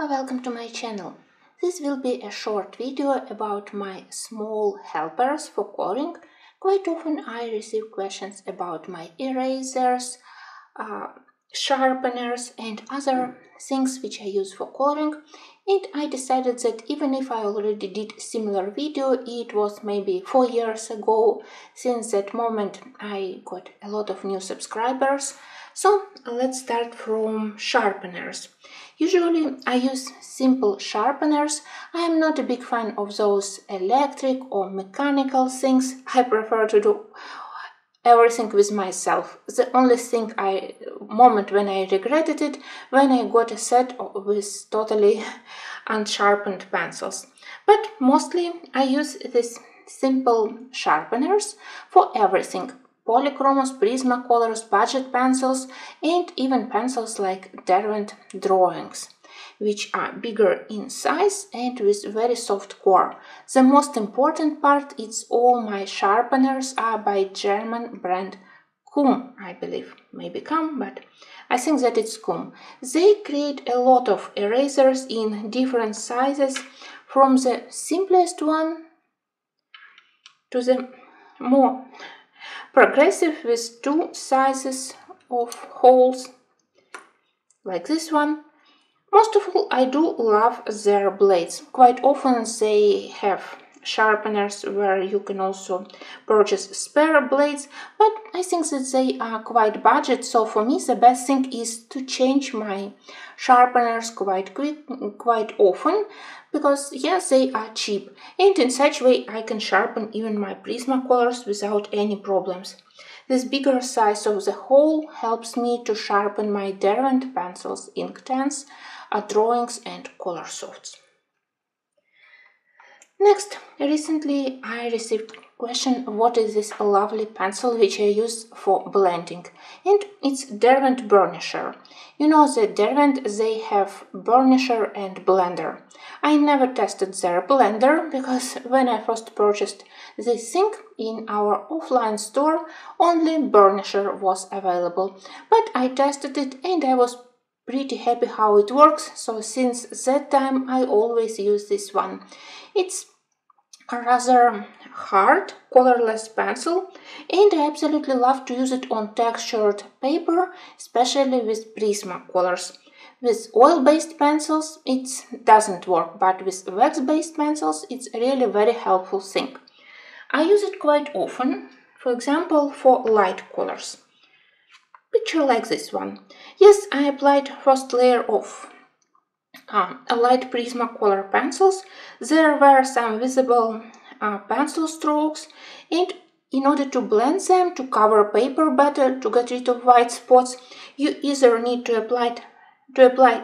Welcome to my channel. This will be a short video about my small helpers for coloring. Quite often I receive questions about my erasers, sharpeners and other things which I use for coloring, and I decided that even if I already did similar video, it was maybe 4 years ago. Since that moment I got a lot of new subscribers. So let's start from sharpeners. Usually I use simple sharpeners. I am not a big fan of those electric or mechanical things. I prefer to do everything with myself. The only moment when I regretted it, when I got a set with totally unsharpened pencils. But mostly I use these simple sharpeners for everything. Polychromos, Prismacolors, budget pencils, and even pencils like Derwent drawings, which are bigger in size and with very soft core. The most important part is all my sharpeners are by German brand Kum, I believe, maybe Kum, but I think that it's Kum. They create a lot of erasers in different sizes, from the simplest one to the more progressive with 2 sizes of holes, like this one. Most of all, I do love their blades. Quite often they have sharpeners where you can also purchase spare blades, but I think that they are quite budget, so for me the best thing is to change my sharpeners quite often, because yes, they are cheap, and in such way I can sharpen even my Prismacolors without any problems. This bigger size of the hole helps me to sharpen my Derwent pencils, Inktens, drawings and color softs. Next, recently I received a question, what is this lovely pencil which I use for blending? And it's Derwent Burnisher. You know that Derwent, they have Burnisher and Blender. I never tested their blender because when I first purchased this thing in our offline store, only Burnisher was available. But I tested it and I was pretty happy how it works, so since that time I always use this one. It's a rather hard, colorless pencil, and I absolutely love to use it on textured paper, especially with Prismacolors. With oil-based pencils it doesn't work, but with wax-based pencils it's really very helpful thing. I use it quite often, for example for light colors. Picture like this one. Yes, I applied first layer of a light Prismacolor pencils. There were some visible pencil strokes, and in order to blend them, to cover paper better, to get rid of white spots, you either need to apply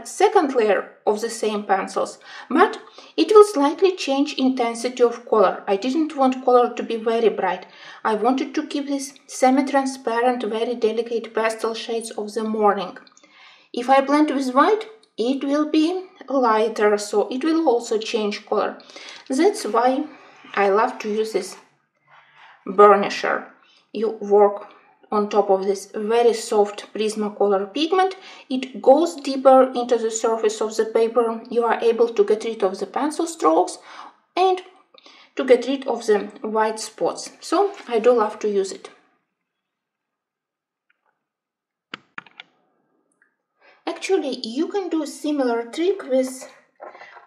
second layer of the same pencils, but it will slightly change intensity of color. I didn't want color to be very bright. I wanted to keep this semi-transparent, very delicate pastel shades of the morning. If I blend with white, it will be lighter, so it will also change color. That's why I love to use this burnisher. You work on top of this very soft Prismacolor pigment. It goes deeper into the surface of the paper. You are able to get rid of the pencil strokes and to get rid of the white spots. So I do love to use it. Actually, you can do a similar trick with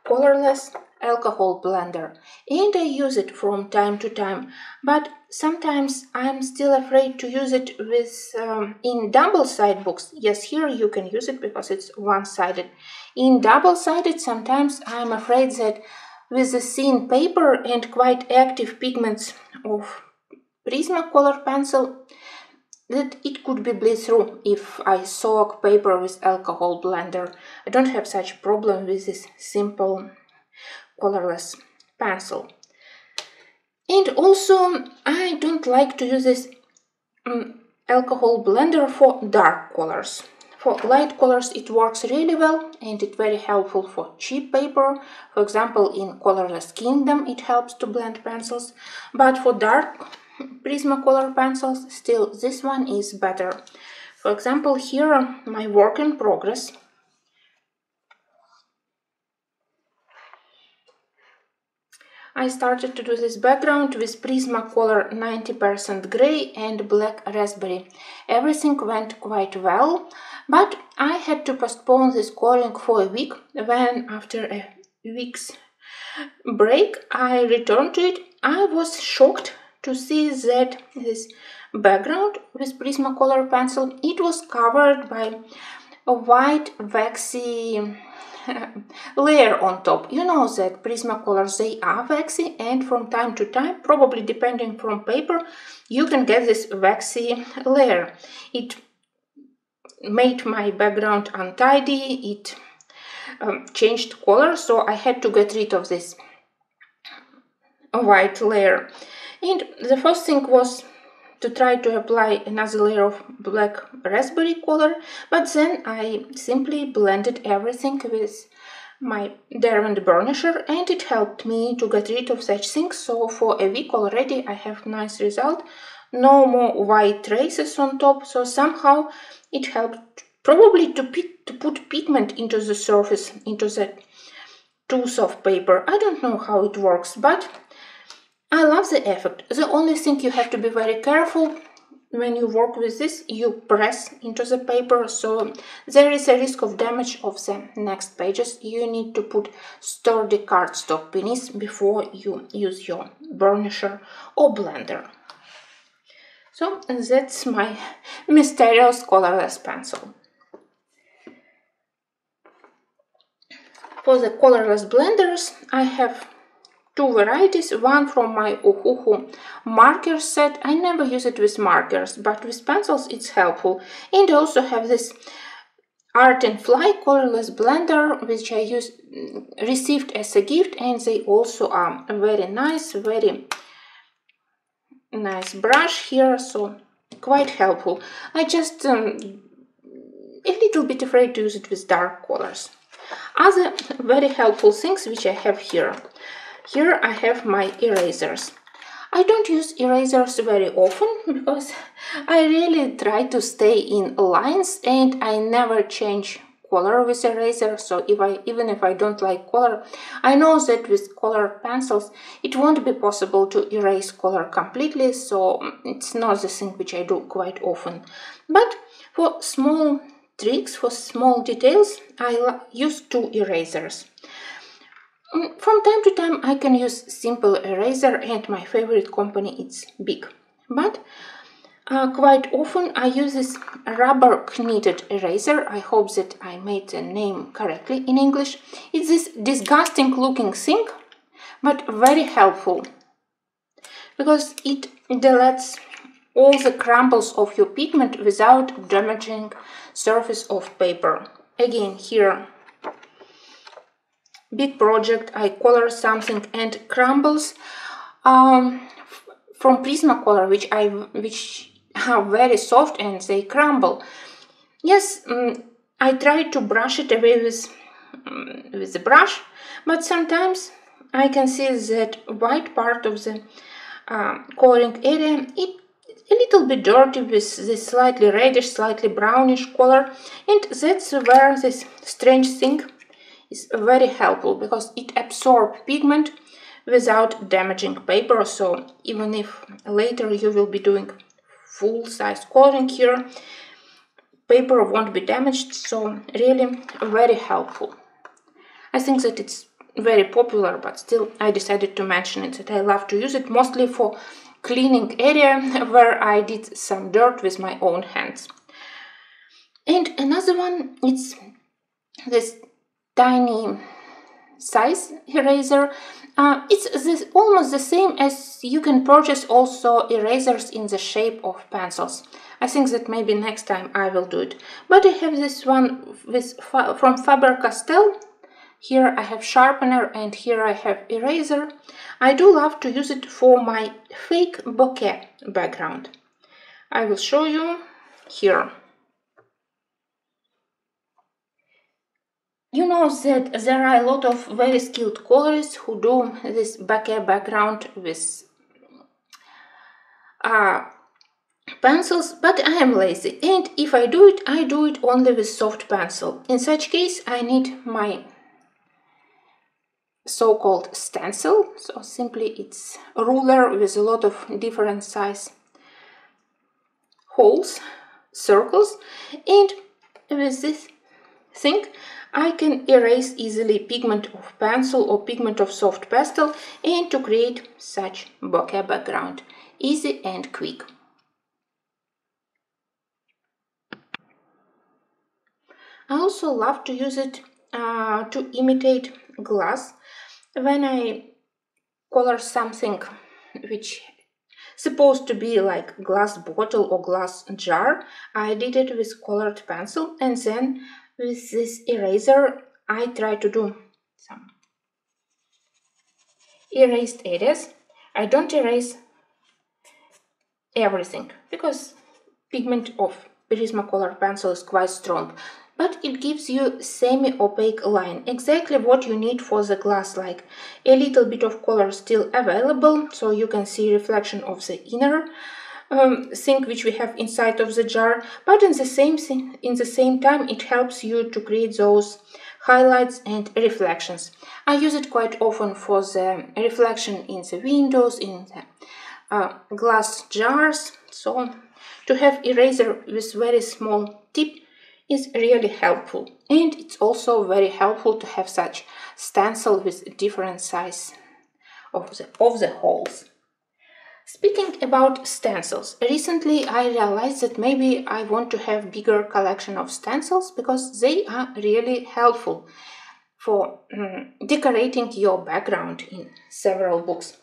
colorless alcohol blender, and I use it from time to time, but sometimes I'm still afraid to use it with in double-sided books. Yes, here you can use it because it's one-sided. In double-sided, sometimes I'm afraid that with the thin paper and quite active pigments of Prismacolor pencil, that it could be bleed through if I soak paper with alcohol blender. I don't have such problem with this simple colorless pencil. And also I don't like to use this alcohol blender for dark colors. For light colors it works really well and it's very helpful for cheap paper. For example, in Colorless Kingdom it helps to blend pencils, but for dark Prismacolor pencils, still this one is better. For example, here my work in progress. I started to do this background with Prismacolor 90% gray and black raspberry. Everything went quite well, but I had to postpone this coloring for a week when, after a week's break, I returned to it. I was shocked to see that this background with Prismacolor pencil, it was covered by a white waxy layer on top. You know that Prismacolors, they are waxy, and from time to time, probably depending from paper, you can get this waxy layer. It made my background untidy, it changed color, so I had to get rid of this white layer. And the first thing was to try to apply another layer of black raspberry color, but then I simply blended everything with my Derwent burnisher, and it helped me to get rid of such things. So for a week already I have nice result, no more white traces on top, so somehow it helped probably to put pigment into the surface, into the tooth of paper. I don't know how it works, but I love the effect. The only thing you have to be very careful when you work with this, you press into the paper, so there is a risk of damage of the next pages. You need to put sturdy cardstock beneath before you use your burnisher or blender. So that's my mysterious colorless pencil. For the colorless blenders, I have two varieties, one from my Uhuhu marker set. I never use it with markers, but with pencils it's helpful. And I also have this Art and Fly colorless blender, which I received as a gift, and they also are very nice brush here, so quite helpful. I just a little bit afraid to use it with dark colors. Other very helpful things which I have here. Here I have my erasers. I don't use erasers very often because I really try to stay in lines, and I never change color with eraser. So even if I don't like color, I know that with color pencils it won't be possible to erase color completely, so it's not the thing which I do quite often. But for small tricks, for small details, I use two erasers. From time to time I can use simple eraser, and my favorite company is Big. But quite often I use this rubber kneaded eraser. I hope that I made the name correctly in English. It's this disgusting looking thing, but very helpful, because it deletes all the crumbles of your pigment without damaging surface of paper. Again, here, big project, I color something and crumbles from Prismacolor, which are very soft and they crumble. Yes, I try to brush it away with the brush, but sometimes I can see that white part of the coloring area, it's a little bit dirty with this slightly reddish, slightly brownish color, and that's where this strange thing is very helpful, because it absorbs pigment without damaging paper. So even if later you will be doing full-size coloring here, paper won't be damaged, so really very helpful. I think that it's very popular, but still I decided to mention it, that I love to use it mostly for cleaning area where I did some dirt with my own hands. And another one, it's this tiny size eraser. It's almost the same as you can purchase also erasers in the shape of pencils. I think that maybe next time I will do it. But I have this one from Faber-Castell. Here I have sharpener and here I have eraser. I do love to use it for my fake bouquet background. I will show you here. You know that there are a lot of very skilled colorists who do this bouquet background with pencils, but I am lazy, and if I do it only with soft pencil. In such case, I need my so-called stencil. So simply it's a ruler with a lot of different size holes, circles, and with this thing I can erase easily pigment of pencil or pigment of soft pastel and to create such bokeh background. Easy and quick. I also love to use it to imitate glass. When I color something which supposed to be like glass bottle or glass jar, I did it with colored pencil, and then with this eraser I try to do some erased areas. I don't erase everything because pigment of Prismacolor pencil is quite strong, but it gives you semi-opaque line, exactly what you need for the glass, like a little bit of color still available, so you can see reflection of the inner thing which we have inside of the jar, but in the same time it helps you to create those highlights and reflections. I use it quite often for the reflection in the windows, in the glass jars. So to have eraser with very small tip is really helpful, and it's also very helpful to have such stencil with different size of the holes. Speaking about stencils, recently I realized that maybe I want to have bigger collection of stencils because they are really helpful for decorating your background in several books.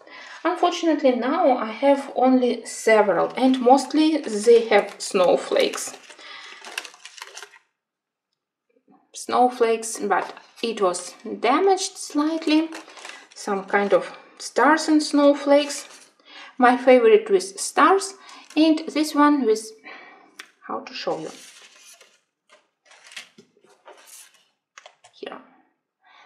Unfortunately, now I have only several, and mostly they have snowflakes. But it was damaged slightly. Some kind of stars and snowflakes. My favorite with stars, and this one with, how to show you, here,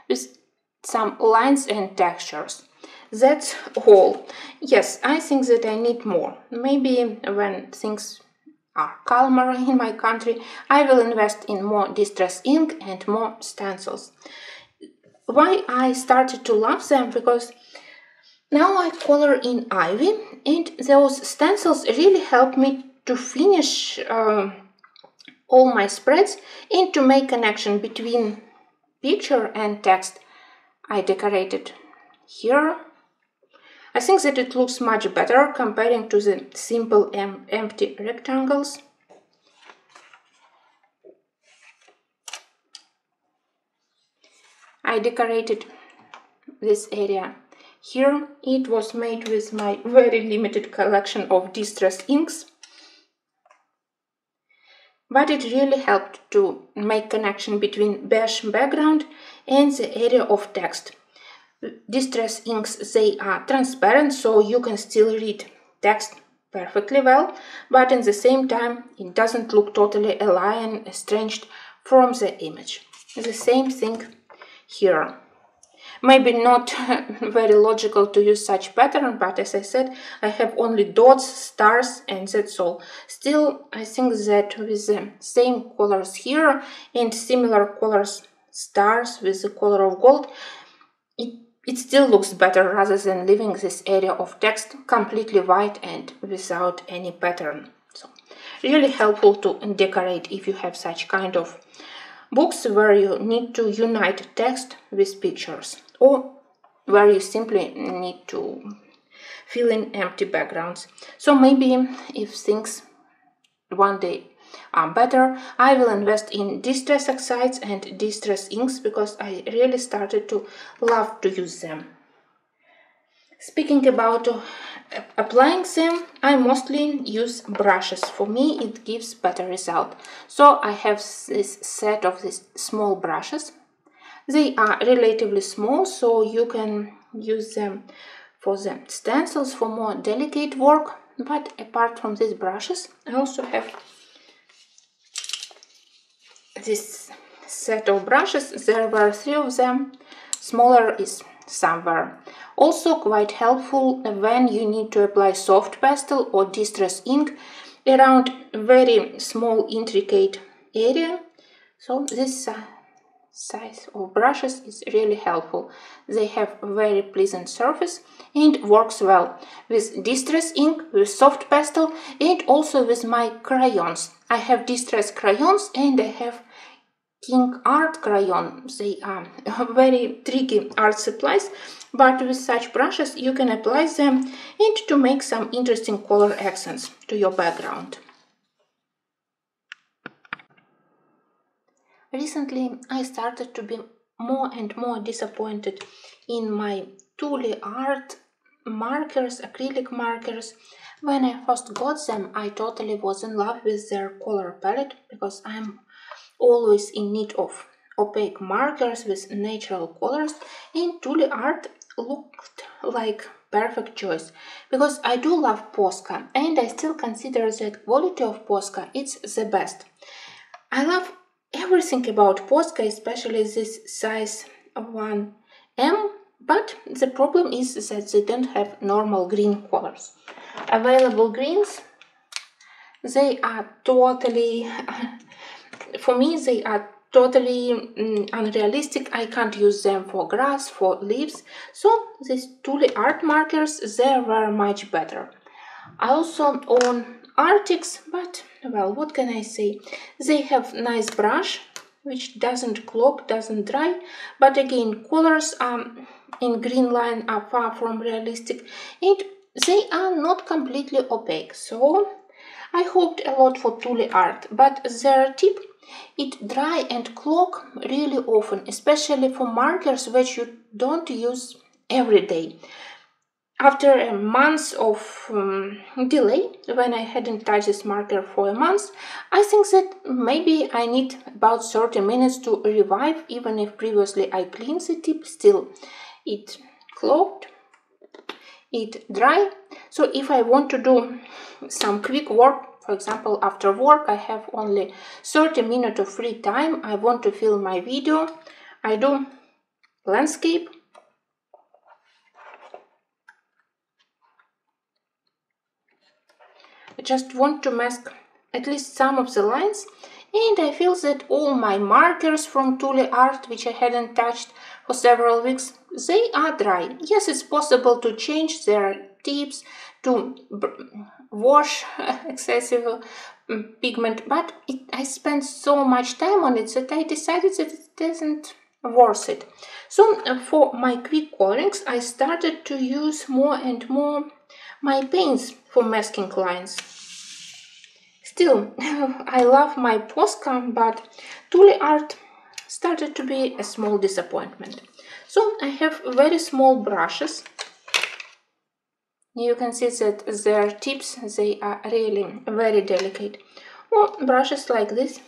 with some lines and textures. That's all. Yes, I think that I need more. Maybe when things are calmer in my country, I will invest in more distress ink and more stencils. Why I started to love them? Because now I color in Ivy, and those stencils really help me to finish all my spreads and to make connection between picture and text I decorated here. I think that it looks much better comparing to the simple empty rectangles. I decorated this area here. It was made with my very limited collection of distress inks, but it really helped to make connection between beige background and the area of text. Distress inks, they are transparent, so you can still read text perfectly well, but in the same time it doesn't look totally alien, estranged from the image. The same thing here. Maybe not very logical to use such pattern, but as I said, I have only dots, stars, and that's all. Still, I think that with the same colors here and similar colors, stars with the color of gold, it still looks better rather than leaving this area of text completely white and without any pattern. So, really helpful to decorate if you have such kind of books where you need to unite text with pictures, or where you simply need to fill in empty backgrounds. So maybe if things one day are better, I will invest in distress oxides and distress inks because I really started to love to use them. Speaking about applying them, I mostly use brushes. For me it gives better result. So I have this set of these small brushes. They are relatively small, so you can use them for the stencils, for more delicate work. But apart from these brushes, I also have this set of brushes. There were 3 of them. Smaller is somewhere. Also quite helpful when you need to apply soft pastel or distress ink around very small intricate area. So this size of brushes is really helpful. They have a very pleasant surface and works well with distress ink, with soft pastel, and also with my crayons. I have distress crayons and I have King Art crayon. They are very tricky art supplies, but with such brushes you can apply them and to make some interesting color accents to your background. Recently I started to be more and more disappointed in my Tule art markers, acrylic markers. When I first got them, I totally was in love with their color palette because I'm always in need of opaque markers with natural colors, and Tule art looked like perfect choice because I do love Posca and I still consider that quality of Posca it's the best. I love everything about Posca, especially this size 1M, but the problem is that they don't have normal green colors. Available greens, they are totally for me, they are totally unrealistic. I can't use them for grass, for leaves. So these Tule art markers, they were much better. I also own Arctics, but well, what can I say? They have nice brush, which doesn't clog, doesn't dry. But again, colors in green line are far from realistic, and they are not completely opaque. So I hoped a lot for Tule art, but their tip it dry and clog really often, especially for markers which you don't use every day. After a month of delay, when I hadn't touched this marker for a month, I think that maybe I need about 30 minutes to revive, even if previously I cleaned the tip, still it clogged, it dry. So if I want to do some quick work, for example, after work, I have only 30 minutes of free time. I want to film my video. I do landscape. I just want to mask at least some of the lines. And I feel that all my markers from Tule art, which I hadn't touched for several weeks, they are dry. Yes, it's possible to change their tips, to wash excessive pigment, but I spent so much time on it that I decided that it isn't worth it. So for my quick colorings, I started to use more and more my paints for masking lines. Still, I love my Posca, but Tule art started to be a small disappointment. So I have very small brushes. You can see that their tips, they are really very delicate. Or brushes like this.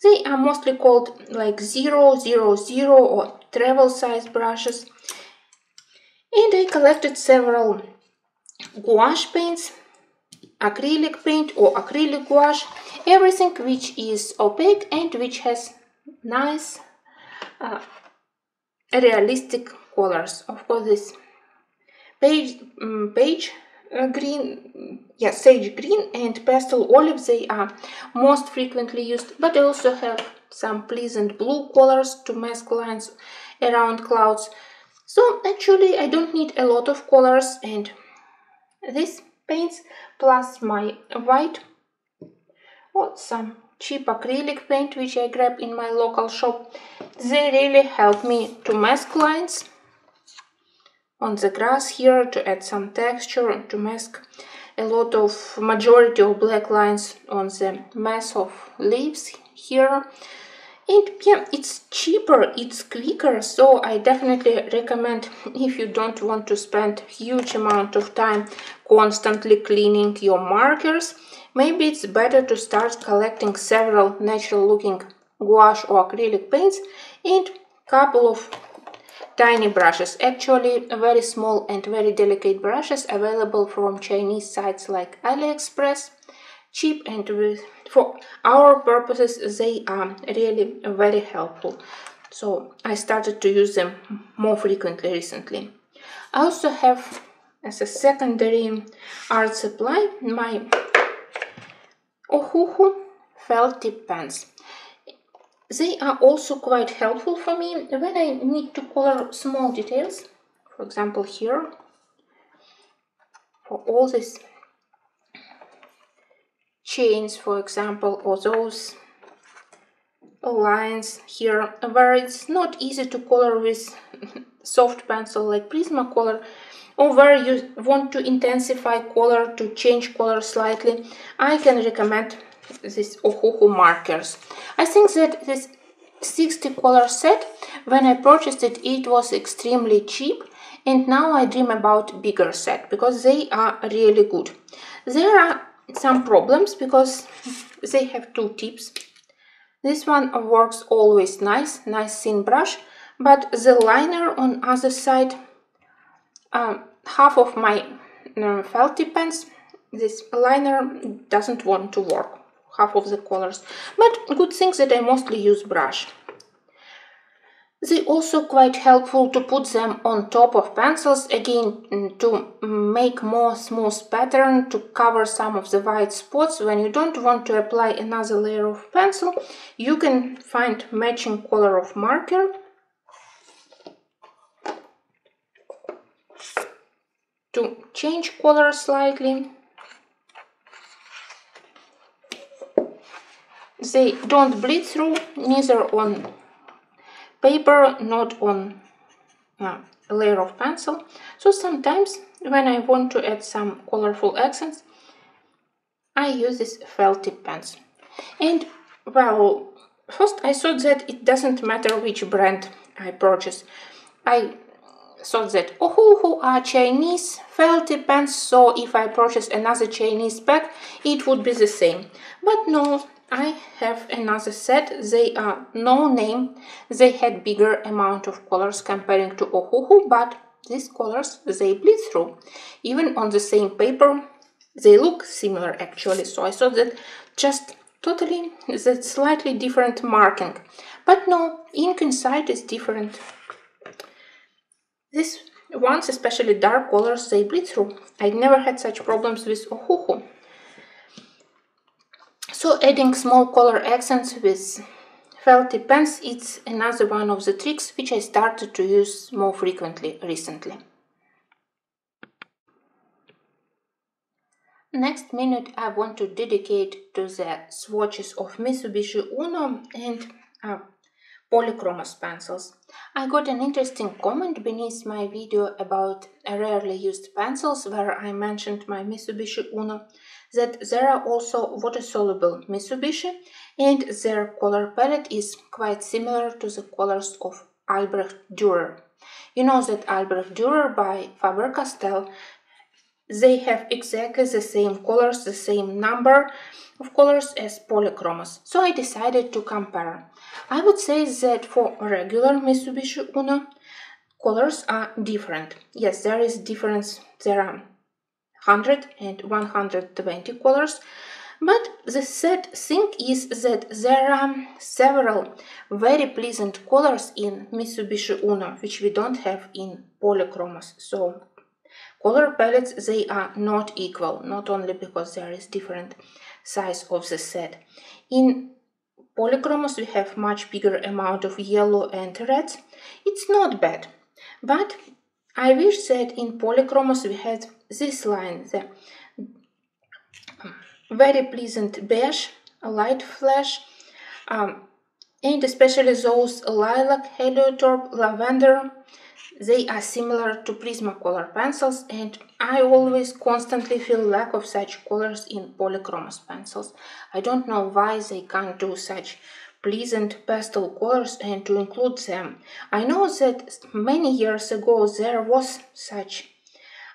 They are mostly called like 000 or travel size brushes. And I collected several gouache paints, acrylic paint or acrylic gouache, everything which is opaque and which has nice realistic colors. Of course, this sage green and pastel olive, they are most frequently used, but I also have some pleasant blue colors to mask lines around clouds. So actually I don't need a lot of colors, and these paints plus my white or some cheap acrylic paint which I grab in my local shop, they really help me to mask lines on the grass here, to add some texture, to mask a lot of majority of black lines on the mass of leaves here. And yeah, it's cheaper, it's quicker, so I definitely recommend, if you don't want to spend huge amount of time constantly cleaning your markers, maybe it's better to start collecting several natural looking gouache or acrylic paints and couple of tiny brushes, actually very small and very delicate brushes available from Chinese sites like AliExpress, cheap, and for our purposes they are really very helpful. So I started to use them more frequently recently. I also have as a secondary art supply my Ohuhu felt tip pens. They are also quite helpful for me when I need to color small details. For example, here, for all these chains, for example, or those lines here, where it's not easy to color with soft pencil like Prismacolor, or where you want to intensify color, to change color slightly, I can recommend these Ohuhu markers. I think that this 60 color set, when I purchased it, it was extremely cheap, and now I dream about bigger set because they are really good. There are some problems because they have two tips. This one works always nice thin brush, but the liner on other side, half of my felty pens, this liner doesn't want to work, half of the colors, but good thing that I mostly use brush. They also quite helpful to put them on top of pencils, again to make more smooth pattern, to cover some of the white spots. When you don't want to apply another layer of pencil, you can find matching color of marker to change color slightly. They don't bleed through, neither on paper, not on a layer of pencil. So sometimes when I want to add some colorful accents, I use this felty pens. And well, first I thought that it doesn't matter which brand I purchase. I thought that Ohuhu are Chinese felty pens, so if I purchase another Chinese pack, it would be the same. But no, I have another set. They are no name. They had bigger amount of colors comparing to Ohuhu, but these colors, they bleed through. Even on the same paper, they look similar actually. So I thought that just totally that slightly different marking. But no, ink inside is different. These ones, especially dark colors, they bleed through. I never had such problems with Ohuhu. So adding small color accents with felty pens, it's another one of the tricks which I started to use more frequently recently. Next minute I want to dedicate to the swatches of Mitsubishi Uno and polychromos pencils. I got an interesting comment beneath my video about rarely used pencils, where I mentioned my Mitsubishi Uno, that there are also water-soluble Mitsubishi, and their color palette is quite similar to the colors of Albrecht Dürer. You know that Albrecht Dürer by Faber-Castell, they have exactly the same colors, the same number of colors as polychromos. So I decided to compare. I would say that for regular Mitsubishi Uno, colors are different. Yes, there is difference. There are 100 and 120 colors. But the sad thing is that there are several very pleasant colors in Mitsubishi Uno, which we don't have in polychromos. So color palettes, they are not equal, not only because there is different size of the set. In polychromos we have much bigger amount of yellow and reds. It's not bad, but I wish that in polychromos we had this line, the very pleasant beige, a light flesh, and especially those lilac, heliotrope, lavender. They are similar to Prismacolor pencils, and I always constantly feel lack of such colors in polychromos pencils. I don't know why they can't do such pleasant pastel colors and to include them. I know that many years ago there was such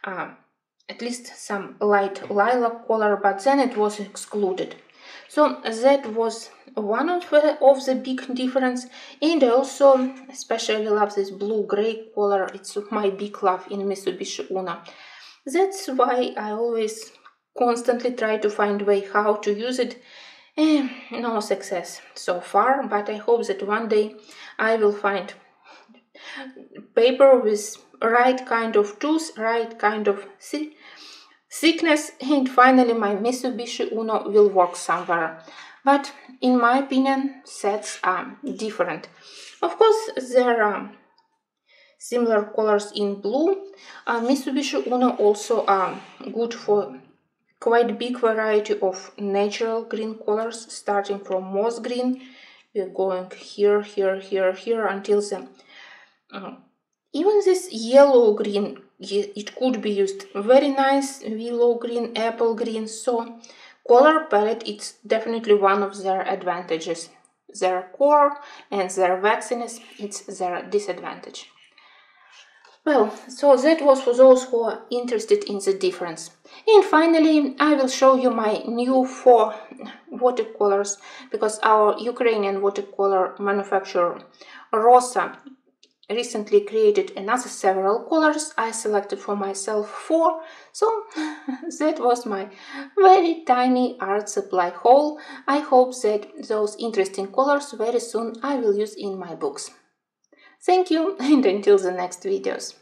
at least some light lilac color, but then it was excluded. So that was one of the big difference, and I also especially love this blue-gray color. It's my big love in Mitsubishi Uno. That's why I always constantly try to find a way how to use it. No success so far, but I hope that one day I will find paper with right kind of tooth, right kind of thickness, and finally my Mitsubishi Uno will work somewhere. but in my opinion, sets are different. Of course, there are similar colors in blue. Mitsubishi Uno also are good for quite big variety of natural green colors, starting from moss green. We're going here, here, here, here until the even this yellow green, it could be used. Very nice willow green, apple green. So color palette, it's definitely one of their advantages. Their core and their waxiness, it's their disadvantage. Well, so that was for those who are interested in the difference. And finally, I will show you my new 4 watercolors, because our Ukrainian watercolor manufacturer Rosa recently created another several colors. I selected for myself 4, so that was my very tiny art supply haul. I hope that those interesting colors very soon I will use in my books. Thank you, and until the next videos.